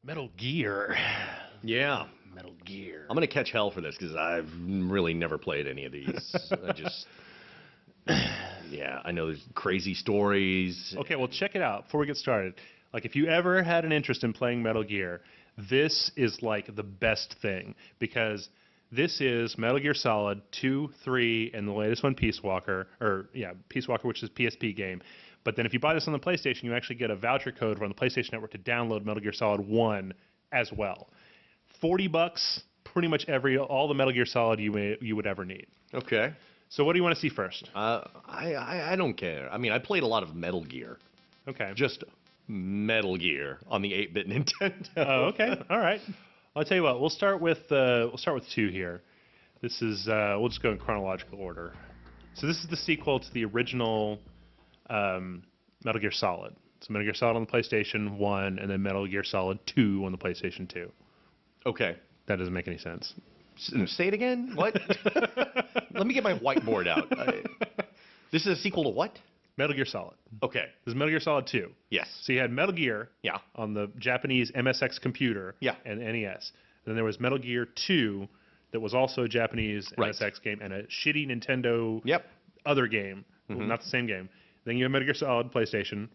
Metal Gear. Yeah. Metal Gear. I'm going to catch hell for this because I've really never played any of these. Yeah, I know there's crazy stories. Okay, well, check it out before we get started. Like, if you ever had an interest in playing Metal Gear, this is like the best thing because this is Metal Gear Solid 2, 3, and the latest one, Peace Walker, Peace Walker, which is a PSP game. But then if you buy this on the PlayStation, you actually get a voucher code from the PlayStation Network to download Metal Gear Solid 1 as well. $40, pretty much all the Metal Gear Solid you would ever need. Okay. So what do you want to see first? I don't care. I mean, I played a lot of Metal Gear. Okay. Just Metal Gear on the 8-bit Nintendo. Oh, okay. All right. I'll tell you what. We'll start with 2 here. This is we'll just go in chronological order. So this is the sequel to the original Metal Gear Solid. So Metal Gear Solid on the PlayStation 1, and then Metal Gear Solid 2 on the PlayStation 2. Okay. That doesn't make any sense. Say it again? What? Let me get my whiteboard out. This is a sequel to what? Metal Gear Solid. Okay. This is Metal Gear Solid 2. Yes. So you had Metal Gear on the Japanese MSX computer and NES. And then there was Metal Gear 2 that was also a Japanese MSX game and a shitty Nintendo other game. Not the same game. Then you have Metal Gear Solid PlayStation,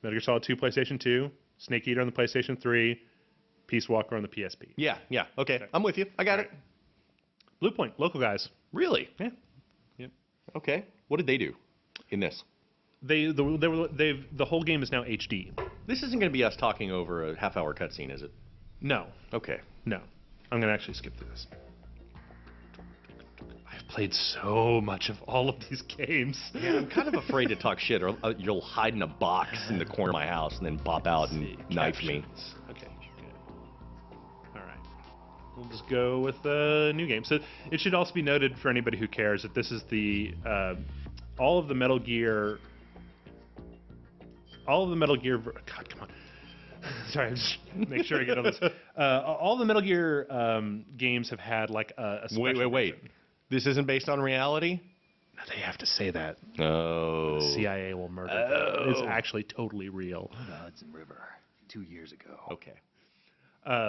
Metal Gear Solid 2 PlayStation 2, Snake Eater on the PlayStation 3, Peace Walker on the PSP. Yeah. Okay. I'm with you. I got it. Blue Point, local guys. Really? Yeah. Yep. Okay. What did they do in this? The whole game is now HD. This isn't going to be us talking over a half-hour cutscene, is it? No. Okay. No. I'm going to actually skip through this. I've played so much of all of these games. Yeah, I'm kind of afraid to talk shit, or you'll hide in a box in the corner of my house and then pop out and knife me. Okay. Good. All right. We'll just go with the new game. So it should also be noted for anybody who cares that this is all of the Metal Gear. God, come on. Sorry, I'm just make sure I get on this. All the Metal Gear games have had like a special Wait. This isn't based on reality? No, they have to say that. Oh. The CIA will murder them. It's actually totally real. On the Hudson River, 2 years ago. Okay.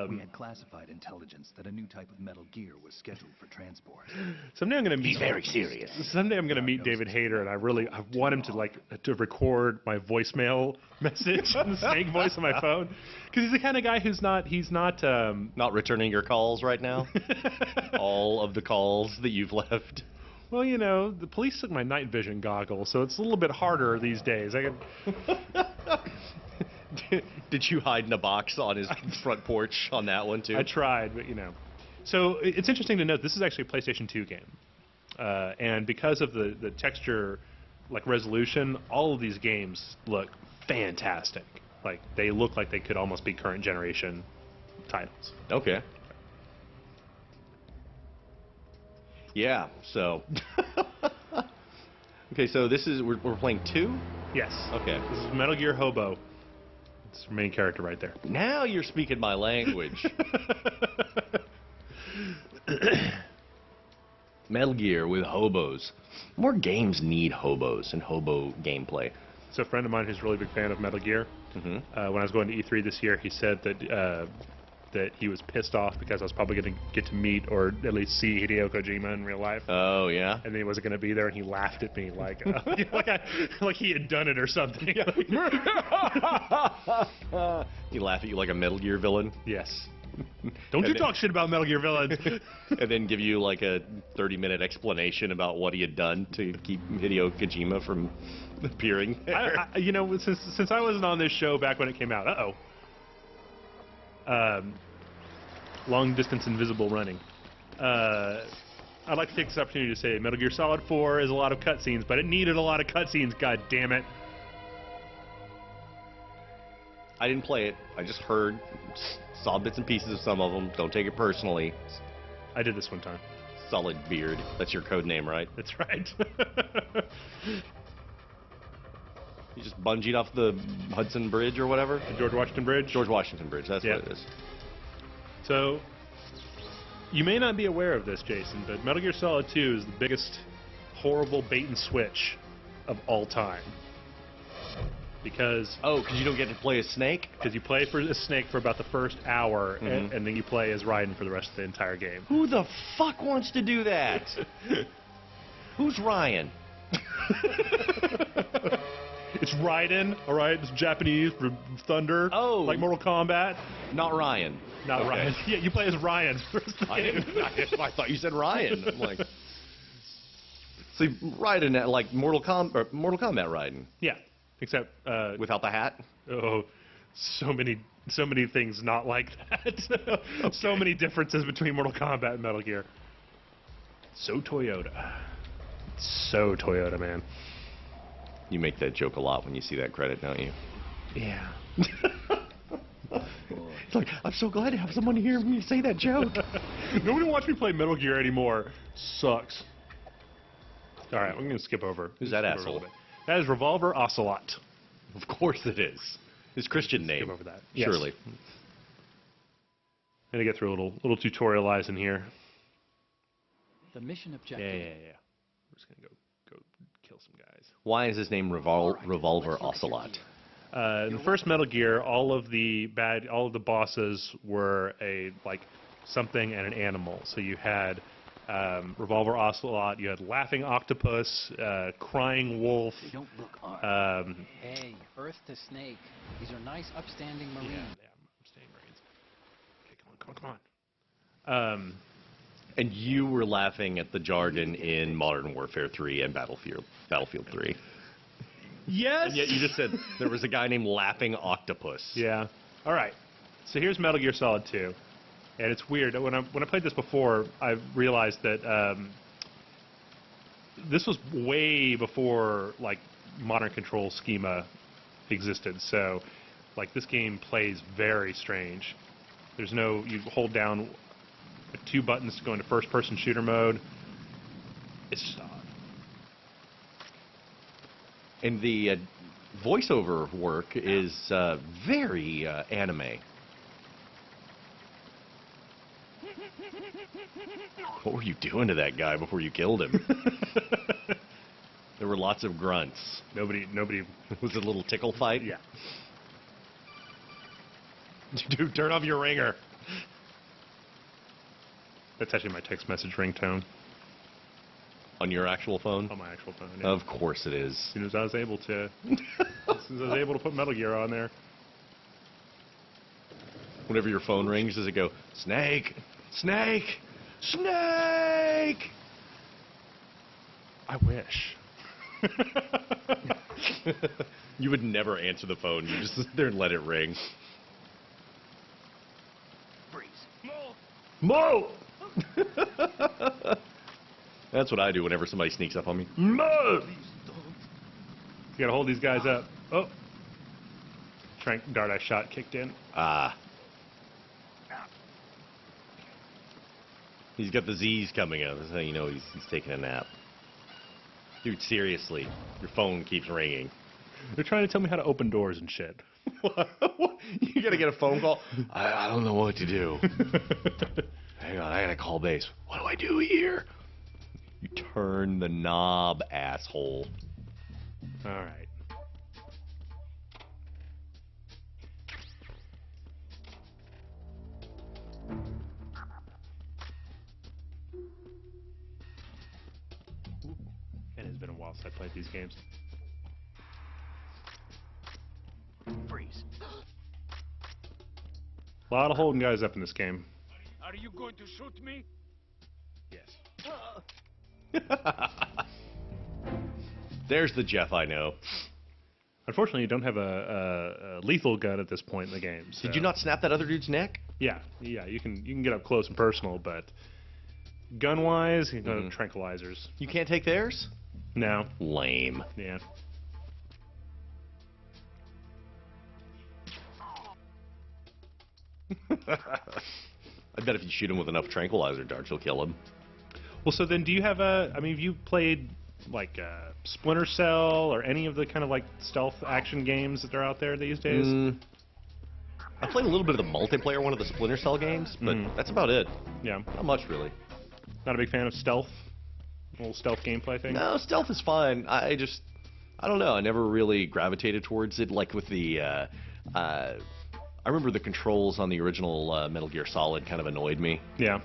We had classified intelligence that a new type of Metal Gear was scheduled for transport. Someday I'm going to meet. He's very serious. Someday I'm going to meet David Hayter, and I want him to record my voicemail message in the Snake voice on my phone, because he's the kind of guy who's not not returning your calls right now. All of the calls that you've left. Well, you know, the police took my night vision goggles, so it's a little bit harder these days. Did you hide in a box on his front porch on that one, too? I tried, but, you know. So it's interesting to note, this is actually a PlayStation 2 game. And because of the texture, resolution, all of these games look fantastic. Like, they look like they could almost be current generation titles. Okay. Yeah, so... Okay, so this is... We're playing 2? Yes. Okay. This is Metal Gear Hobo. It's the main character right there. Now you're speaking my language. Metal Gear with hobos. More games need hobos and hobo gameplay. So a friend of mine who's a really big fan of Metal Gear, when I was going to E3 this year, he said that he was pissed off because I was probably going to get to meet or at least see Hideo Kojima in real life. Oh, yeah? And then he wasn't going to be there, and he laughed at me like he had done it or something. He laugh at you like a Metal Gear villain? Yes. Don't you talk shit about Metal Gear villains. And then give you like a 30-minute explanation about what he had done to keep Hideo Kojima from appearing there. Since I wasn't on this show back when it came out, long distance invisible running. I'd like to take this opportunity to say Metal Gear Solid 4 is a lot of cutscenes, but it needed a lot of cutscenes, god damn it. I didn't play it. I just heard, saw bits and pieces of some of them. Don't take it personally. I did this one time. Solid Beard. That's your code name, right? That's right. You just bungeed off the Hudson Bridge or whatever? The George Washington Bridge? George Washington Bridge, that's what it is. So, you may not be aware of this, Jason, but Metal Gear Solid 2 is the biggest horrible bait and switch of all time. because Oh, because you don't get to play as Snake? you play for a Snake for about the first hour, and then you play as Raiden for the rest of the entire game. Who the fuck wants to do that? Who's Ryan? It's Raiden, all right? It's Japanese for thunder. Oh. Like Mortal Kombat. Not Ryan. Not Okay. Ryan. Yeah, you play as Ryan. I thought you said Ryan. I'm like, see, Raiden, like Mortal Kombat Raiden, Yeah, except without the hat. oh, so many things not like that. So many differences between Mortal Kombat and Metal Gear. So Toyota. So Toyota, man. You make that joke a lot when you see that credit, don't you? Yeah. It's like, I'm so glad to have someone to hear me say that joke. Nobody wants me play Metal Gear anymore. Sucks. All right, I'm going to skip over. Who's that skip over a asshole? little bit. That is Revolver Ocelot. Of course it is. His Christian name. Skip over that. Yes. Surely. I'm going to get through a little tutorialize in here. The mission objective. Yeah. We're just going to go kill some guys. Why is his name Revolver Ocelot? In the first Metal Gear, all of the bosses were something and an animal. So you had Revolver Ocelot, you had Laughing Octopus, Crying Wolf. They don't look armed. Hey, Earth to Snake. These are nice, upstanding Marines. I'm staying Marines. Okay, come on. And you were laughing at the jargon in Modern Warfare 3 and Battlefield 3. Yes. And yet you just said there was a guy named Laughing Octopus. Yeah. All right. So here's Metal Gear Solid 2, and it's weird. When I played this before, I realized that this was way before modern control schema existed. So this game plays very strange. There's no you hold down 2 buttons to go into first-person shooter mode. It's just odd. And the voiceover work is very anime. What were you doing to that guy before you killed him? There were lots of grunts. Nobody. Was it a little tickle fight? Yeah. Dude, turn off your ringer. That's actually my text message ringtone On your actual phone? on my actual phone. Yeah. Of course it is. As soon as I was able to, put Metal Gear on there. Whenever your phone rings, does it go, Snake, Snake, Snake? I wish. You would never answer the phone. You just sit there and let it ring. Freeze. Mo! That's what I do whenever somebody sneaks up on me. Mo! Please don't. You gotta hold these guys up. Oh. Trank dart I shot kicked in. Ah. He's got the Z's coming up. That's how you know he's taking a nap. Dude, seriously. Your phone keeps ringing. They're trying to tell me how to open doors and shit. You gotta get a phone call? I don't know what to do. Hang on, I gotta call base. What do I do here? You turn the knob, asshole. All right. It has been a while since I played these games. Freeze. A lot of holding guys up in this game. Are you going to shoot me? Yes. There's the Jeff I know. Unfortunately, you don't have a lethal gun at this point in the game. Did so- you not snap that other dude's neck? Yeah, you can get up close and personal, but gun-wise, you know, tranquilizers. You can't take theirs? No, Lame. yeah. I bet if you shoot him with enough tranquilizer darts, you'll kill him. Well, so then do you have have you played Splinter Cell or any of the kind of stealth action games that are out there these days? I played a little bit of the multiplayer one of the Splinter Cell games, but that's about it. Yeah. Not much, really. Not a big fan of stealth? A little stealth gameplay thing? No, stealth is fine. I I don't know. I never really gravitated towards it. Like with the, I remember the controls on the original Metal Gear Solid kind of annoyed me, Yeah.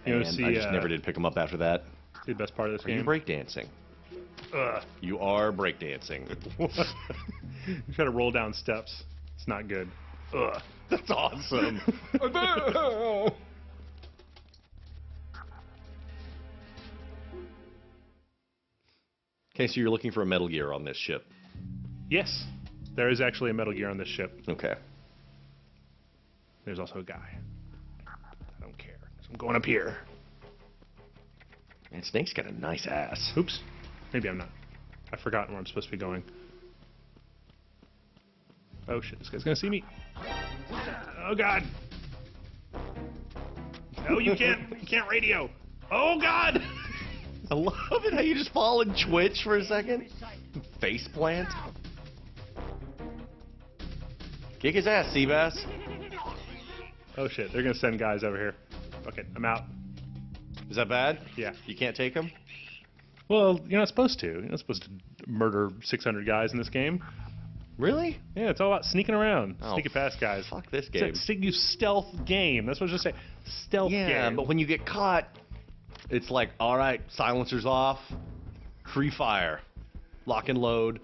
You and know, see, I just never did pick them up after that. see the best part of this Are you game? breakdancing? Ugh. You are breakdancing. You try to roll down steps. It's not good. Ugh. That's awesome. Okay, so you're looking for a Metal Gear on this ship. Yes, there is actually a Metal Gear on this ship. Okay. There's also a guy. I don't care. So I'm going up here. Man, Snake's got a nice ass. Oops. Maybe I'm not. I've forgotten where I'm supposed to be going. Oh shit, this guy's gonna see me. Oh god. No, you can't radio. Oh god! I love it how you just fall and twitch for a second. Face plant. Kick his ass, Seabass. Oh shit, they're gonna send guys over here. Okay, I'm out. Is that bad? Yeah. You can't take him? Well, you're not supposed to. You're not supposed to murder 600 guys in this game. Really? Yeah, it's all about sneaking around, Oh, sneaking past guys. Fuck this It's game. a sneak stealth game. That's what I was just saying. Stealth Yeah, game. but when you get caught, it's like, all right, silencers off, free fire, lock and load,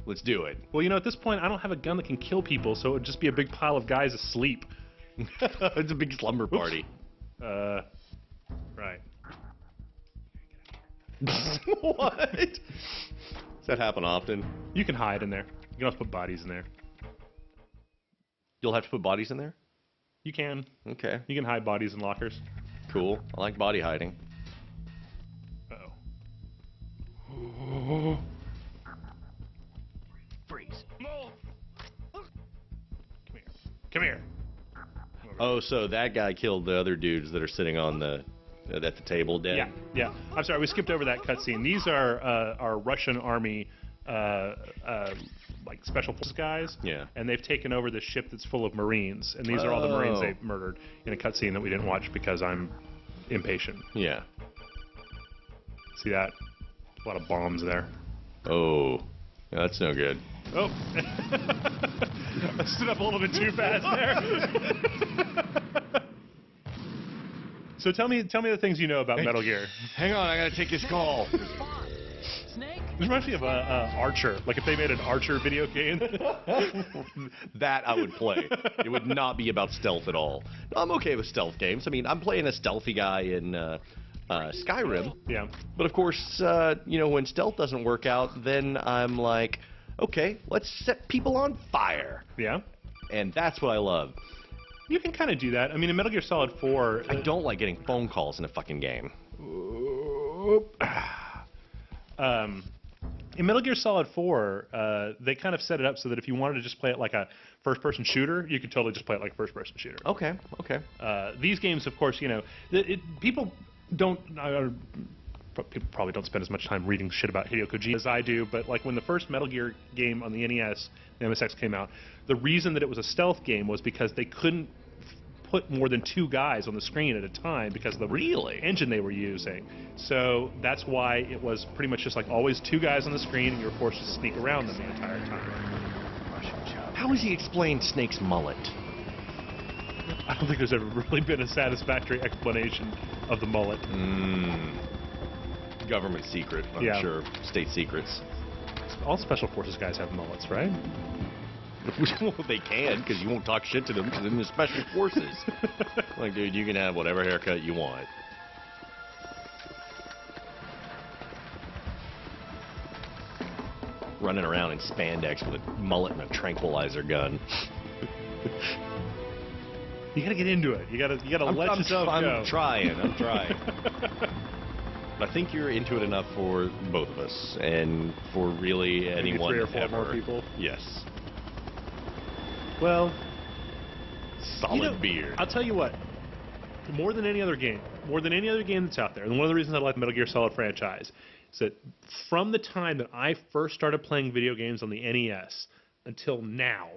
let's do it. Well, you know, at this point, I don't have a gun that can kill people, so it would just be a big pile of guys asleep. It's a big slumber party. Right. What? Does that happen often? You can hide in there. You can also put bodies in there. You'll have to put bodies in there? You can. Okay, You can hide bodies in lockers. cool. I like body hiding. Uh-oh. Freeze. Come here. Oh, so that guy killed the other dudes that are sitting on the at the table dead? Yeah, yeah. I'm sorry, we skipped over that cutscene. These are our Russian army, like special forces guys. Yeah. And they've taken over the ship that's full of Marines, and these are all the Marines Oh. they've murdered in a cutscene that we didn't watch because I'm impatient. Yeah. See that? A lot of bombs there. Oh, yeah, that's no good. Oh, I stood up a little bit too fast there. So tell me the things you know about Metal Gear. Hang on, I gotta take this call. Snake? This reminds me of Archer. Like if they made an Archer video game. That I would play. It would not be about stealth at all. No, I'm okay with stealth games. I mean, I'm playing a stealthy guy in Skyrim. Yeah. But of course, you know, when stealth doesn't work out, then I'm like, okay, let's set people on fire. Yeah. And that's what I love. You can kind of do that. I mean, in Metal Gear Solid 4, I don't like getting phone calls in a fucking game. in Metal Gear Solid 4, they kind of set it up so that if you wanted to just play it like a first-person shooter, you could totally just play it like a first-person shooter. Okay, okay. These games, of course, you know, people don't. People probably don't spend as much time reading shit about Hideo Kojima as I do, but like when the first Metal Gear game on the NES, the MSX came out, the reason that it was a stealth game was because they couldn't put more than 2 guys on the screen at a time because of the Really? engine they were using. So that's why it was pretty much just like always 2 guys on the screen and you were forced to sneak around them the entire time. How has he explained Snake's mullet? I don't think there's ever really been a satisfactory explanation of the mullet. Government secret, I'm Yeah. sure. State secrets. All Special Forces guys have mullets, right? Well, they can, because you won't talk shit to them, because they're in the special forces. Like, dude, you can have whatever haircut you want. Running around in spandex with a mullet and a tranquilizer gun. You gotta get into it. You gotta let yourself go. I'm trying. I think you're into it enough for both of us, and for really Maybe anyone 3 or 4 ever. more people. Yes. Well, Solid you know, beer. I'll tell you what. More than any other game that's out there, and one of the reasons I like the Metal Gear Solid franchise is that from the time that I first started playing video games on the NES until now,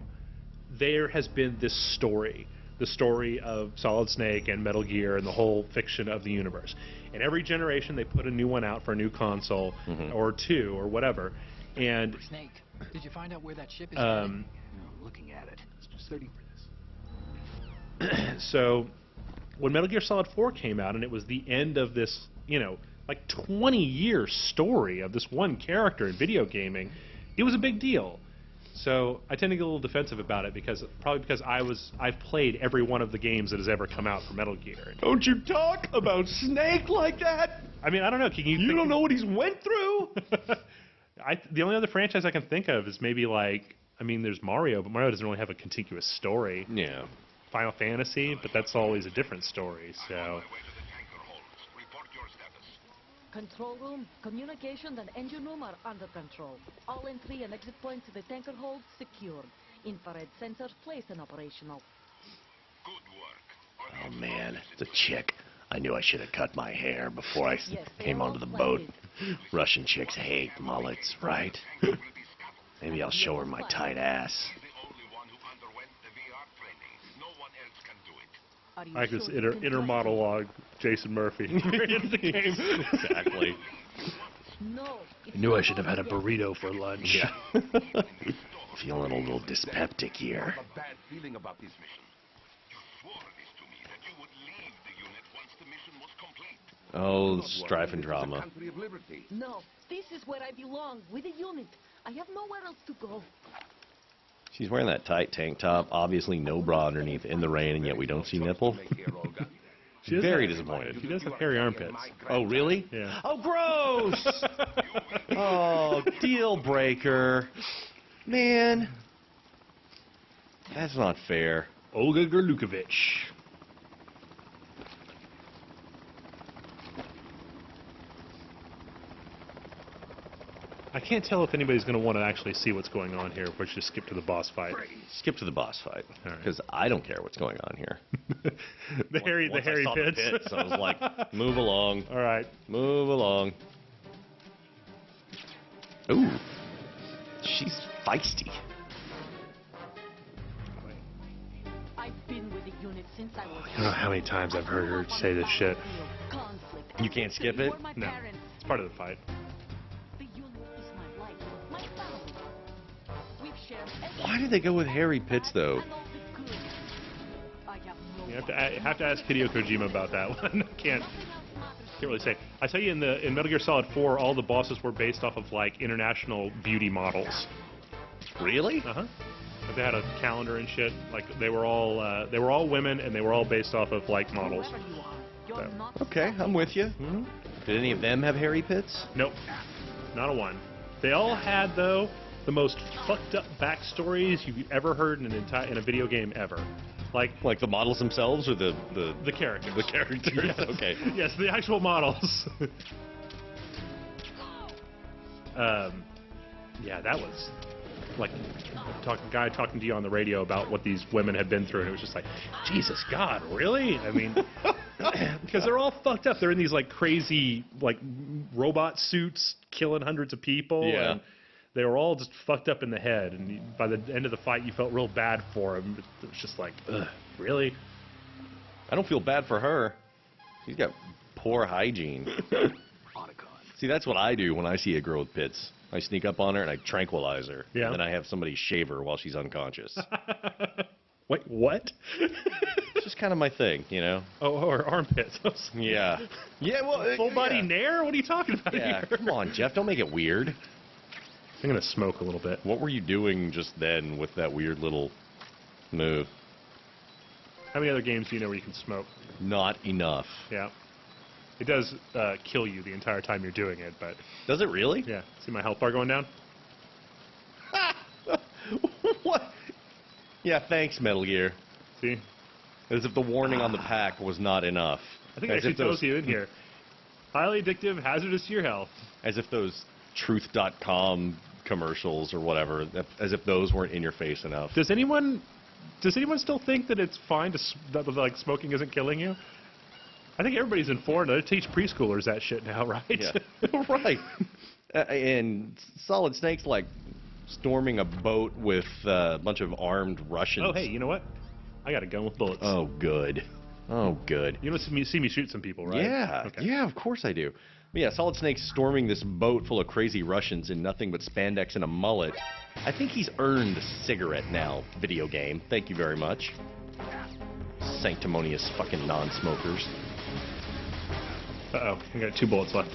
there has been this story. The story of Solid Snake and Metal Gear and the whole fiction of the universe. And every generation they put a new one out for a new console or 2 or whatever. And Snake, did you find out where that ship is um, No, looking at it. It's just 30 for this. so when Metal Gear Solid 4 came out, and it was the end of this, like 20-year story of this one character in video gaming, it was a big deal. So I tend to get a little defensive about it because I've played every one of the games that has ever come out for Metal Gear. Don't you talk about Snake like that? I mean, I don't know. Can you? You don't know what he's went through. The only other franchise I can think of is maybe there's Mario, but Mario doesn't really have a contiguous story. Yeah. Final Fantasy, but that's always a different story. So. Control room, communication and engine room are under control. All entry and exit points to the tanker hold secured. Infrared sensors placed and operational. Oh man, it's a chick. I knew I should have cut my hair before I Yes, came onto the boat. Russian chicks hate mullets, right? Maybe I'll show her my tight ass. I like this inner monologue, Jason Murphy. Into the game. Exactly. No. I knew I should have had a burrito for lunch. Yeah. Feeling a little dyspeptic here. A bad feeling about this mission. You swore this to me that you would leave the unit once the mission was complete. Oh, strife and drama. Country of liberty. No, this is where I belong, with the unit. I have nowhere else to go. She's wearing that tight tank top, obviously no bra underneath in the rain, and yet we don't see nipple. She does Very have- disappointed. She does have hairy armpits. Oh, really? Yeah. Oh, gross! Oh, deal breaker. Man. That's not fair. Olga Gerlukovich. I can't tell if anybody's going to want to actually see what's going on here, or just skip to the boss fight. Skip to the boss fight, All right. because I don't care what's going on here. the hairy Once I saw pits. the pits, I was like, move along, All right. move along. Ooh, she's feisty. I've been with the unit since I was. I don't know how many times I've heard her say this shit. Conflict. You can't skip it? Were my No. parents. It's part of the fight. The unit is my life, my family. We've shared everything. Why did they go with hairy pits, though? I know the good. I have no You have to ask Hideo Kojima about that one. Can't really say. I tell you, in Metal Gear Solid 4, all the bosses were based off of like international beauty models. Really? Uh-huh. Like, they had a calendar and shit. Like they were all women, and they were all based off of like models. Whoever you are, you're So. not Okay, I'm with you. Hmm? Did any of them have hairy pits? Nope, not a one. They all had though the most fucked up backstories you've ever heard in a video game ever. Like The models themselves, or the characters. the characters? Yes. Okay. Yes, the actual models. Yeah, that was like guy talking to you on the radio about what these women had been through, and it was just like, Jesus God, really? I mean, because they're all fucked up. They're in these like crazy like robot suits, killing hundreds of people. Yeah. And they were all just fucked up in the head, and by the end of the fight, you felt real bad for them. It was just like, ugh, really? I don't feel bad for her. She's got poor hygiene. See, that's what I do when I see a girl with pits. I sneak up on her and I tranquilize her. Yeah. And then I have somebody shave her while she's unconscious. Wait, what? It's just kind of my thing, you know? Oh, or armpits. Yeah. Yeah, well... Full body nair? What are you talking about Yeah, here? come on, Jeff. Don't make it weird. I'm gonna smoke a little bit. What were you doing just then with that weird little move? How many other games do you know where you can smoke? Not enough. Yeah. It does kill you the entire time you're doing it, but Does it really? yeah. See my health bar going down? What? Yeah, thanks, Metal Gear. See? As if the warning on the pack was not enough. I think it As actually if those- tells you in here. Highly addictive, hazardous to your health. As if those truth.com commercials or whatever, as if those weren't in your face enough. Does anyone still think that it's fine that like smoking isn't killing you? I think everybody's informed. They teach preschoolers that shit now, right? Yeah. Right. And Solid Snake's like storming a boat with a bunch of armed Russians. Oh, hey, you know what? I got a gun with bullets. Oh, good. Oh, good. You want to see me shoot some people, right? Yeah. Okay. Yeah, of course I do. But yeah, Solid Snake storming this boat full of crazy Russians in nothing but spandex and a mullet. I think he's earned the cigarette now, video game. Thank you very much. Sanctimonious fucking non-smokers. Uh-oh, I got 2 bullets left.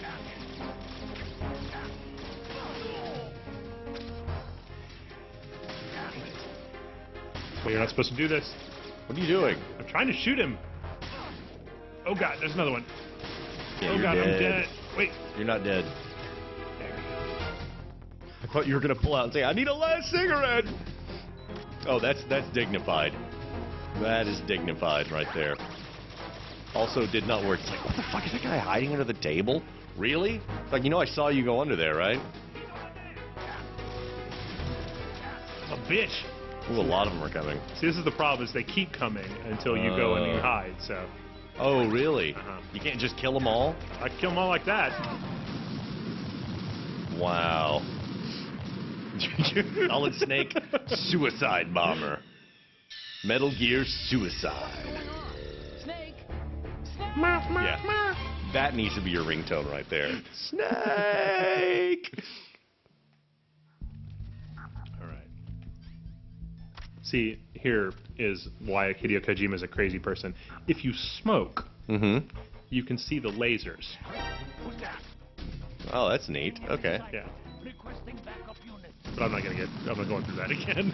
Well, you're not supposed to do this. What are you doing? I'm trying to shoot him. Oh god, there's another one. Yeah, Oh you're god, I'm dead. dead. Wait. You're not dead. I thought you were gonna pull out and say, "I need a last cigarette." Oh, that's dignified. That is dignified right there. Also, did not work. It's like, what the fuck is that guy hiding under the table? Really? Like, you know, I saw you go under there, right? A bitch. Ooh, a lot of them are coming. See, this is the problem, is they keep coming until you go and you hide, so. Oh, really? Uh-huh. You can't just kill them all? I can kill them all like that. Wow. Solid Snake Suicide Bomber. Metal Gear Suicide. Snake! Yeah. That needs to be your ringtone right there. Snake! All right. See, here is why Hideo Kojima is a crazy person. If you smoke, Mm-hmm. you can see the lasers. Oh, that's neat. Okay. Yeah. But I'm not going through that again.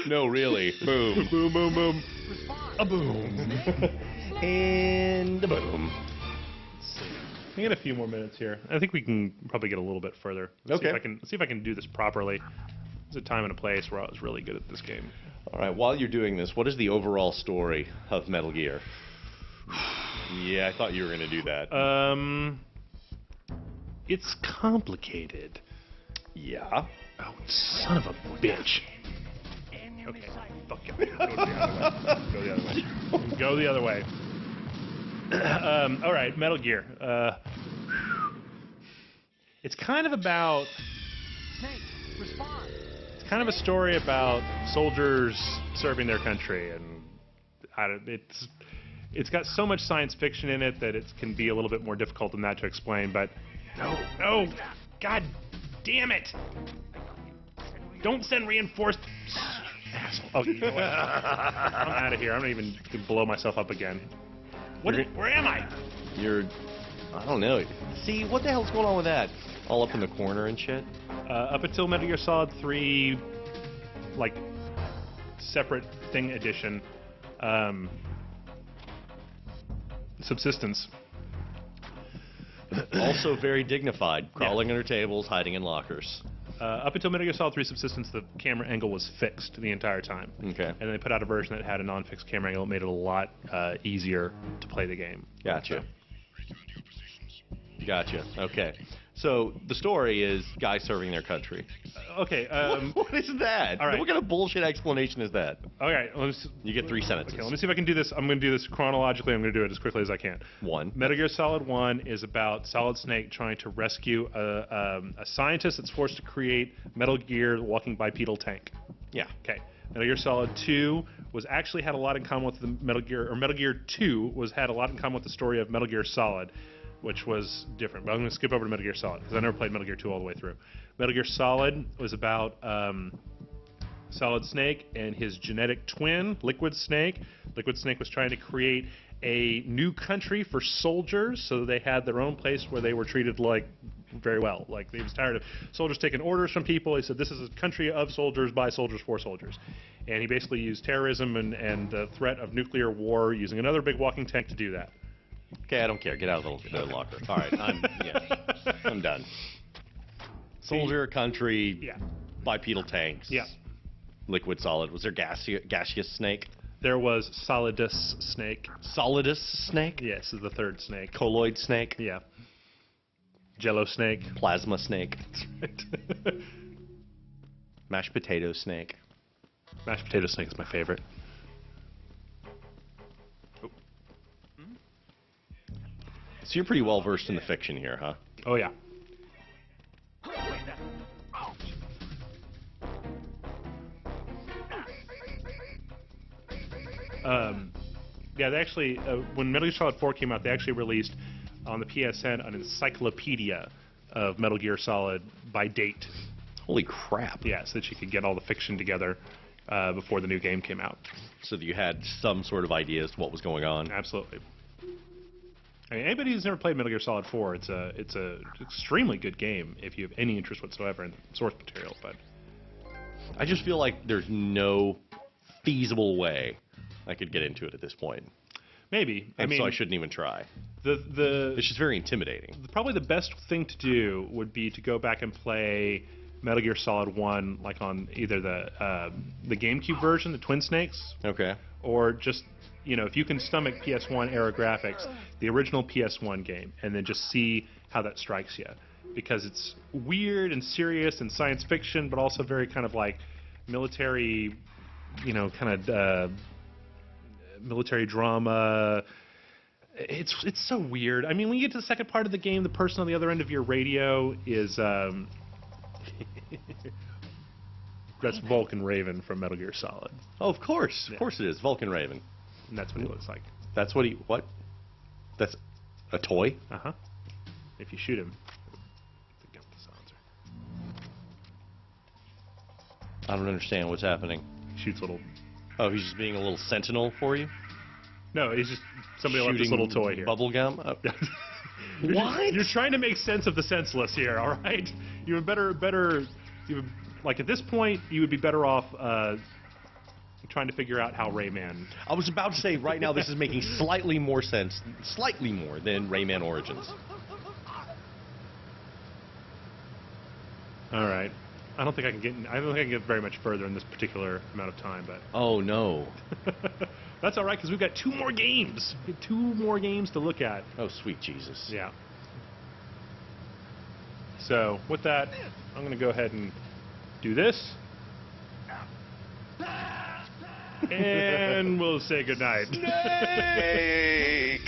No, really. Boom. Boom, boom, boom. A boom. And a boom. We got a few more minutes here. I think we can probably get a little bit further. Let's Okay. see if I can do this properly. There's a time and a place where I was really good at this game. All right, while you're doing this, what is the overall story of Metal Gear? Yeah, I thought you were going to do that. It's complicated. Yeah. Oh, son of a bitch. Okay, fuck it. Go the other way. Go the other way. All right, Metal Gear. It's kind of about. It's kind of a story about soldiers serving their country, and it's got so much science fiction in it that it can be a little bit more difficult than that to explain. But no, god damn it! Don't send reinforced. Asshole. Oh, you know what? I'm out of here. I'm not even gonna blow myself up again. Where am I? You're... I don't know. See, what the hell's going on with that? All up in the corner and shit? Up until Metal Gear Solid 3, like, separate thing edition, subsistence. Also very dignified. Crawling under tables, hiding in lockers. Up until Metal Gear Solid 3 Subsistence, the camera angle was fixed the entire time. Okay. And then they put out a version that had a non-fixed camera angle. It made it a lot easier to play the game. Gotcha. Gotcha. Okay. So the story is guys serving their country. Okay. What is that? all right. What kind of bullshit explanation is that? Okay. You get 3 sentences. Okay, let me see if I can do this. I'm going to do this chronologically. I'm going to do it as quickly as I can. 1. Metal Gear Solid 1 is about Solid Snake trying to rescue a scientist that's forced to create Metal Gear walking bipedal tank. Yeah. Okay. Metal Gear Solid 2 was actually had a lot in common with the Metal Gear 2 had a lot in common with the story of Metal Gear Solid, which was different. But I'm going to skip over to Metal Gear Solid because I never played Metal Gear 2 all the way through. Metal Gear Solid was about Solid Snake and his genetic twin, Liquid Snake. Liquid Snake was trying to create a new country for soldiers so that they had their own place where they were treated like very well. Like, he was tired of soldiers taking orders from people. He said, this is a country of soldiers, by soldiers, for soldiers. And he basically used terrorism and the threat of nuclear war using another big walking tank to do that. Okay, I don't care. Get out of the locker. All right, I'm done. Soldier, country, Yeah. bipedal tanks. Yeah. Liquid Solid. Was there gaseous snake? There was Solidus Snake. Solidus snake? Yes, is the third snake. Colloid snake? Yeah. Jello Snake. Plasma snake? Mashed potato snake? Mashed potato snake is my favorite. So you're pretty well versed in the fiction here, huh? Oh, yeah. Yeah, they actually, when Metal Gear Solid 4 came out, they actually released on the PSN an encyclopedia of Metal Gear Solid by date. Holy crap. Yeah, so that you could get all the fiction together before the new game came out. So that you had some sort of idea as to what was going on. Absolutely. I mean, anybody who's never played Metal Gear Solid 4, it's a extremely good game if you have any interest whatsoever in the source material. But I just feel like there's no feasible way I could get into it at this point. maybe, I And mean, so I shouldn't even try. the It's just very intimidating. probably the best thing to do would be to go back and play Metal Gear Solid 1, like on either the GameCube version, the Twin Snakes, Okay. or just, you know, if you can stomach PS1 era graphics, the original PS1 game, and then just see how that strikes you. Because it's weird and serious and science fiction, but also very kind of like military, you know, kind of military drama. It's so weird. I mean, when you get to the second part of the game, the person on the other end of your radio is that's Vulcan Raven from Metal Gear Solid, Oh, of course. Yeah. Of course it is. Vulcan Raven. and that's what he looks like. That's what he... What? That's a toy? Uh huh. If you shoot him, pick up the silencer. I don't understand what's happening. He shoots little. Oh, he's just being a little sentinel for you? No, he's just somebody left this little toy here. Bubble gum? Oh. What? You're trying to make sense of the senseless here, all right? You would like at this point, you would be better off trying to figure out how Rayman. I was about to say, right now, this is making slightly more sense, slightly more than Rayman Origins. All right. I don't think I can get. I don't think I can get very much further in this particular amount of time, but Oh, no. that's all right because we've got 2 more games. We have 2 more games to look at. Oh, sweet Jesus. Yeah. So with that, I'm going to go ahead and do this. And we'll say goodnight. Snake!